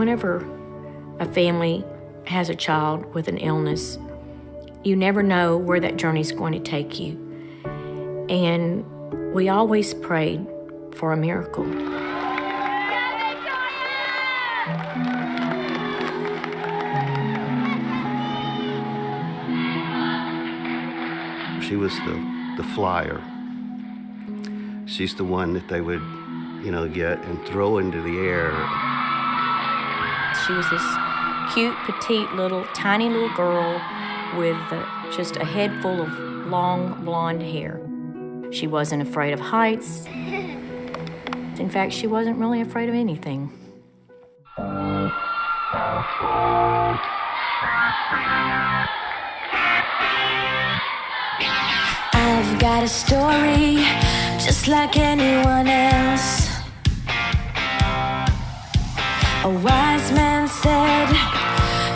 Whenever a family has a child with an illness, you never know where that journey's going to take you. And we always prayed for a miracle. She was the flyer. She's the one that they would, get and throw into the air. She was this cute, petite, tiny little girl with just a head full of long, blonde hair. She wasn't afraid of heights. In fact, she wasn't really afraid of anything. I've got a story just like anyone else. A wise man said,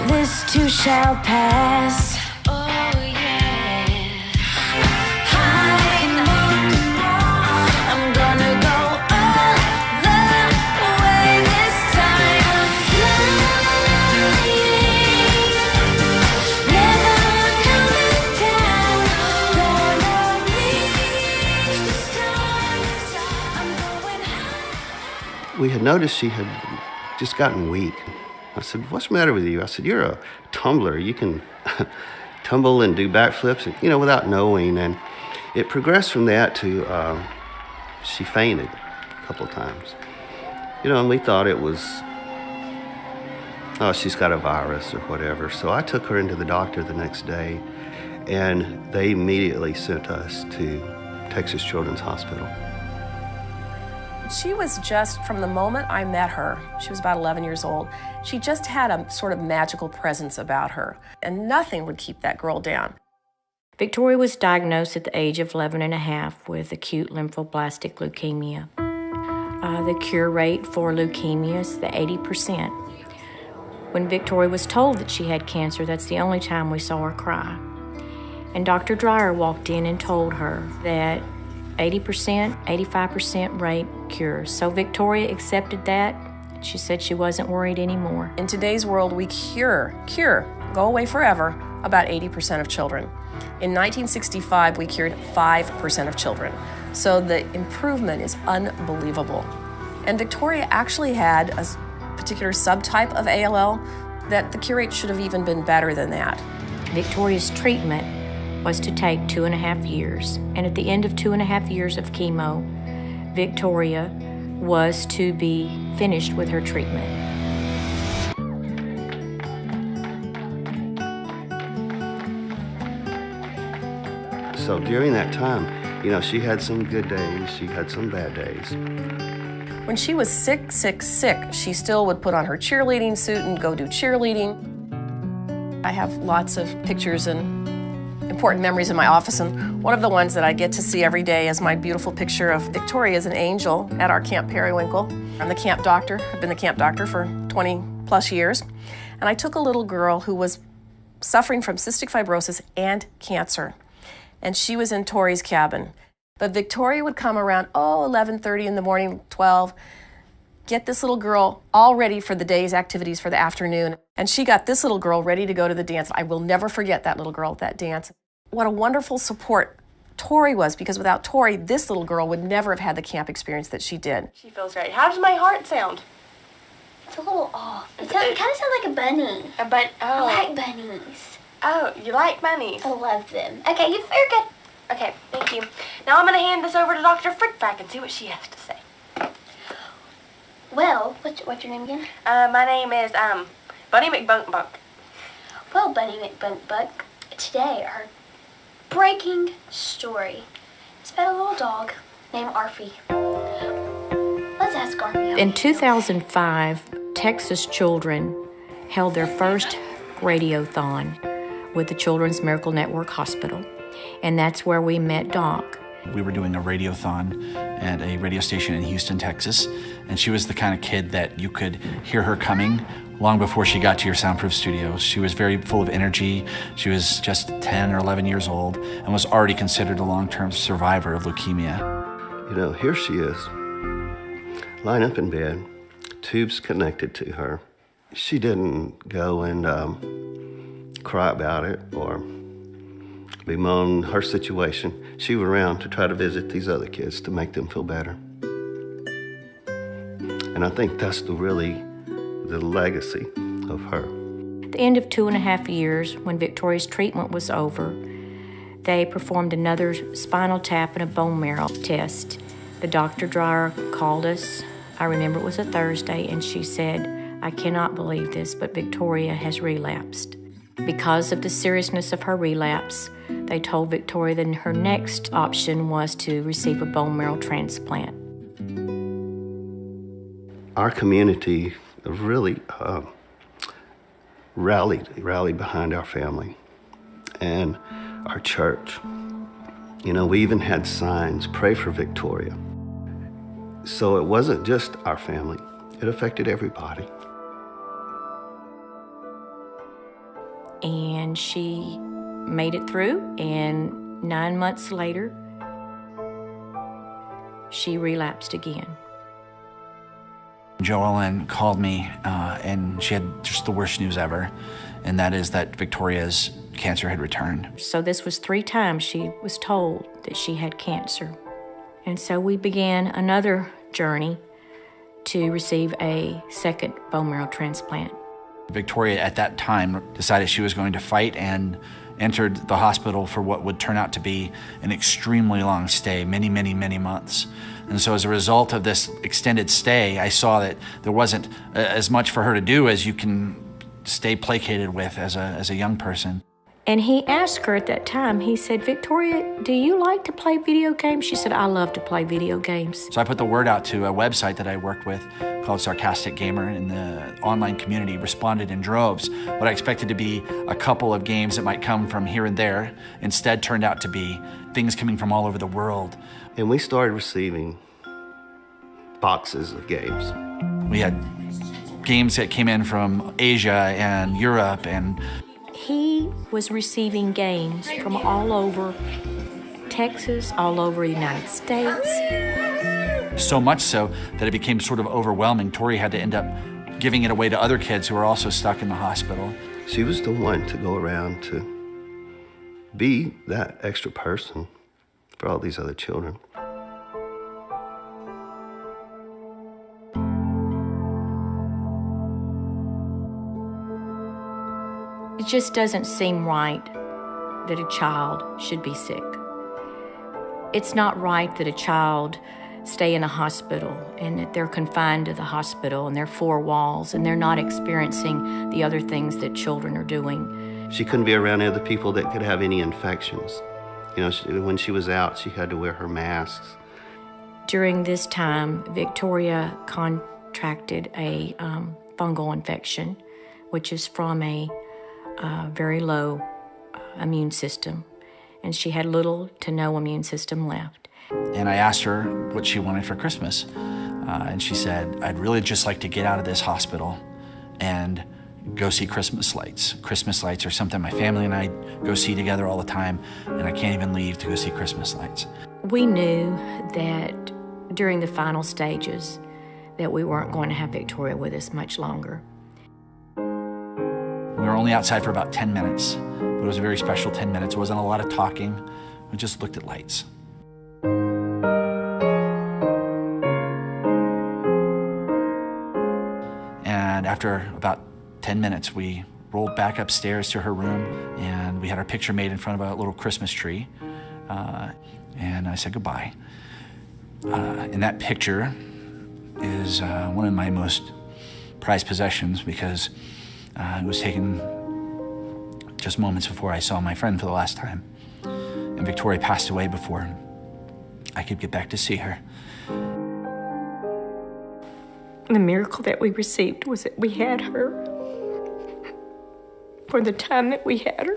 this too shall pass. Oh yeah. High and low, I'm gonna go all the way this time. I'm flying, never coming down. Gonna reach the stars. I'm going high. We had noticed she had just gotten weak. I said, what's the matter with you? I said, you're a tumbler. You can tumble and do backflips, without knowing. And it progressed from that to she fainted a couple of times. And we thought it was, she's got a virus or whatever. So I took her into the doctor the next day, and they immediately sent us to Texas Children's Hospital. She was just, from the moment I met her, she was about 11 years old, she just had a sort of magical presence about her, and nothing would keep that girl down. Victoria was diagnosed at the age of 11 and a half with acute lymphoblastic leukemia. The cure rate for leukemia is the 80%. When Victoria was told that she had cancer, that's the only time we saw her cry. And Dr. Dreyer walked in and told her that 80%, 85% rate cure. So Victoria accepted that. She said she wasn't worried anymore. In today's world, we cure, go away forever, about 80% of children. In 1965, we cured 5% of children. So the improvement is unbelievable. And Victoria actually had a particular subtype of ALL that the cure rate should have even been better than that. Victoria's treatment was to take 2.5 years. And at the end of 2.5 years of chemo, Victoria was to be finished with her treatment. So during that time, she had some good days, she had some bad days. When she was sick, she still would put on her cheerleading suit and go do cheerleading. I have lots of pictures and important memories in my office, and one of the ones that I get to see every day is my beautiful picture of Victoria as an angel at our Camp Periwinkle. I'm the camp doctor. I've been the camp doctor for 20 plus years, and I took a little girl who was suffering from cystic fibrosis and cancer, and she was in Tori's cabin. But Victoria would come around, 11:30 in the morning, 12, get this little girl all ready for the day's activities for the afternoon. And she got this little girl ready to go to the dance. I will never forget that little girl at that dance. What a wonderful support Tori was, because without Tori, this little girl would never have had the camp experience that she did. She feels great. How does my heart sound? It's a little off. It kind of sounds like a bunny. Oh. I like bunnies. Oh, you like bunnies? I love them. Okay, you're good. Okay, thank you. Now I'm going to hand this over to Dr. Frickback and see what she has to say. Well, what's your name again? My name is, Bunny McBunkbunk. Well, Bunny McBunkbunk, today our breaking story is about a little dog named Arfie. Let's ask Arfie. In 2005, Texas Children held their first radiothon with the Children's Miracle Network Hospital, and that's where we met Doc. We were doing a radiothon at a radio station in Houston, Texas, and she was the kind of kid that you could hear her coming long before she got to your soundproof studio. She was very full of energy. She was just 10 or 11 years old and was already considered a long-term survivor of leukemia. Here she is, lying up in bed, tubes connected to her, She didn't go and cry about it or bemoan her situation. She was around to try to visit these other kids to make them feel better. And I think that's really the legacy of her. At the end of 2.5 years, when Victoria's treatment was over, they performed another spinal tap and a bone marrow test. The Dr. Dreyer called us. I remember it was a Thursday, and she said, "I cannot believe this, but Victoria has relapsed." Because of the seriousness of her relapse, they told Victoria that her next option was to receive a bone marrow transplant. Our community really rallied behind our family and our church. You know, we even had signs, "Pray for Victoria." So it wasn't just our family, it affected everybody. And she made it through, and 9 months later, she relapsed again. Joellen called me, and she had just the worst news ever, and that is that Victoria's cancer had returned. So this was 3 times she was told that she had cancer. And so we began another journey to receive a second bone marrow transplant. Victoria at that time decided she was going to fight and entered the hospital for what would turn out to be an extremely long stay, many, many, many months. And so as a result of this extended stay, I saw that there wasn't as much for her to do as you can stay placated with as a young person. And he asked her at that time, he said, "Victoria, do you like to play video games?" She said, "I love to play video games." So I put the word out to a website that I worked with called Sarcastic Gamer, and the online community responded in droves. What I expected to be a couple of games that might come from here and there instead turned out to be things coming from all over the world. And we started receiving boxes of games. We had games that came in from Asia and Europe, and He was receiving games from all over Texas, all over the United States. so much so that it became sort of overwhelming. Tori had to end up giving it away to other kids who were also stuck in the hospital. She was the one to go around to be that extra person for all these other children. It just doesn't seem right that a child should be sick. It's not right that a child stay in a hospital and that they're confined to the hospital and their 4 walls and they're not experiencing the other things that children are doing. She couldn't be around other people that could have any infections. You know, when she was out, she had to wear her masks. During this time, Victoria contracted a fungal infection, which is from a very low immune system, and she had little to no immune system left. And I asked her what she wanted for Christmas, and she said, "I'd really just like to get out of this hospital and go see Christmas lights. Christmas lights are something my family and I go see together all the time, and I can't even leave to go see Christmas lights." We knew that during the final stages that we weren't going to have Victoria with us much longer. We were only outside for about 10 minutes, but it was a very special 10 minutes. It wasn't a lot of talking. We just looked at lights. And after about 10 minutes, we rolled back upstairs to her room, and we had our picture made in front of a little Christmas tree. And I said goodbye. And that picture is one of my most prized possessions because it was taken just moments before I saw my friend for the last time. And Victoria passed away before I could get back to see her. The miracle that we received was that we had her for the time that we had her.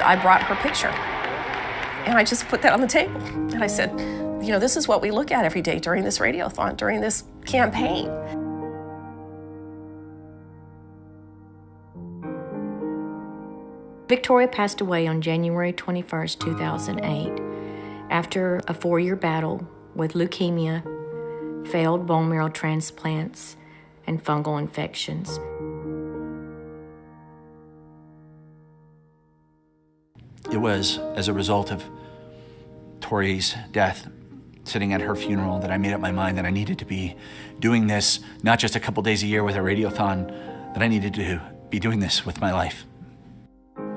I brought her picture, and I just put that on the table. And I said, you know, this is what we look at every day during this radiothon, during this campaign. Victoria passed away on January 21st, 2008, after a 4-year battle with leukemia, failed bone marrow transplants, and fungal infections. It was as a result of Tori's death, sitting at her funeral, that I made up my mind that I needed to be doing this, not just a couple days a year with a radiothon, that I needed to be doing this with my life.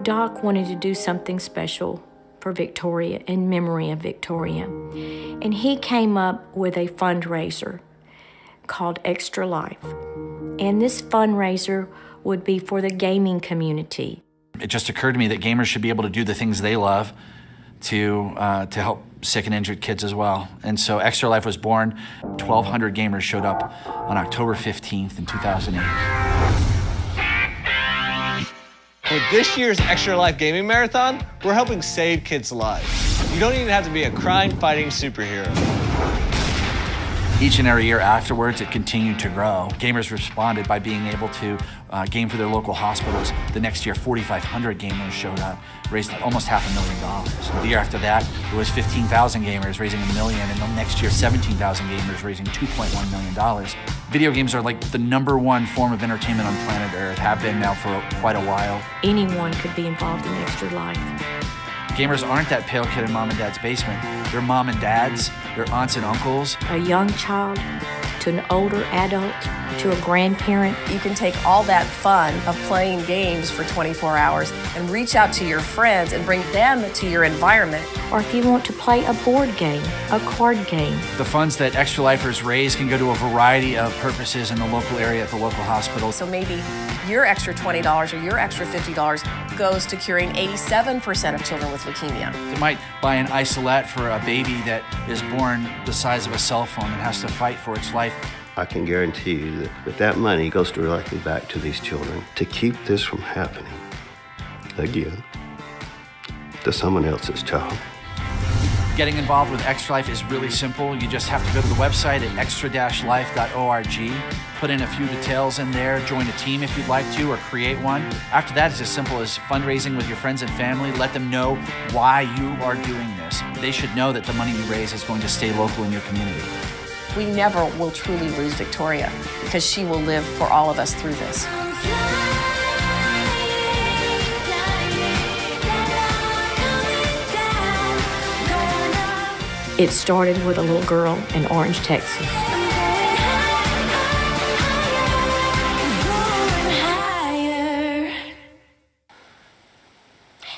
Doc wanted to do something special for Victoria, in memory of Victoria. And he came up with a fundraiser called Extra Life. And this fundraiser would be for the gaming community. It just occurred to me that gamers should be able to do the things they love to help sick and injured kids as well. And so Extra Life was born. 1,200 gamers showed up on October 15th in 2008. With this year's Extra Life Gaming Marathon, we're helping save kids' lives. You don't even have to be a crime-fighting superhero. Each and every year afterwards, it continued to grow. Gamers responded by being able to game for their local hospitals. The next year, 4,500 gamers showed up, raised almost $500,000. The year after that, it was 15,000 gamers raising $1 million, and the next year, 17,000 gamers raising $2.1 million. Video games are like the #1 form of entertainment on planet Earth, have been now for quite a while. Anyone could be involved in Extra Life. Gamers aren't that pale kid in mom and dad's basement. They're mom and dads, they're aunts and uncles. A young child to an older adult to a grandparent. You can take all that fun of playing games for 24 hours and reach out to your friends and bring them to your environment. Or if you want to play a board game, a card game. The funds that Extra Lifers raise can go to a variety of purposes in the local area at the local hospital. So maybe your extra $20 or your extra $50 goes to curing 87% of children with leukemia. They might buy an isolette for a baby that is born the size of a cell phone and has to fight for its life. I can guarantee you that that money goes directly back to these children to keep this from happening again to someone else's child. Getting involved with Extra Life is really simple. You just have to go to the website at extra-life.org, put in a few details in there, join a team if you'd like to, or create one. After that, it's as simple as fundraising with your friends and family. Let them know why you are doing this. They should know that the money you raise is going to stay local in your community. We never will truly lose Victoria because she will live for all of us through this. It started with a little girl in Orange, Texas.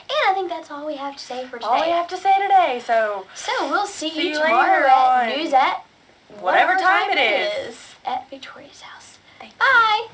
And I think that's all we have to say for today. All we have to say today, so we'll see you you tomorrow later at on news at whatever time it is. at Victoria's house. Bye.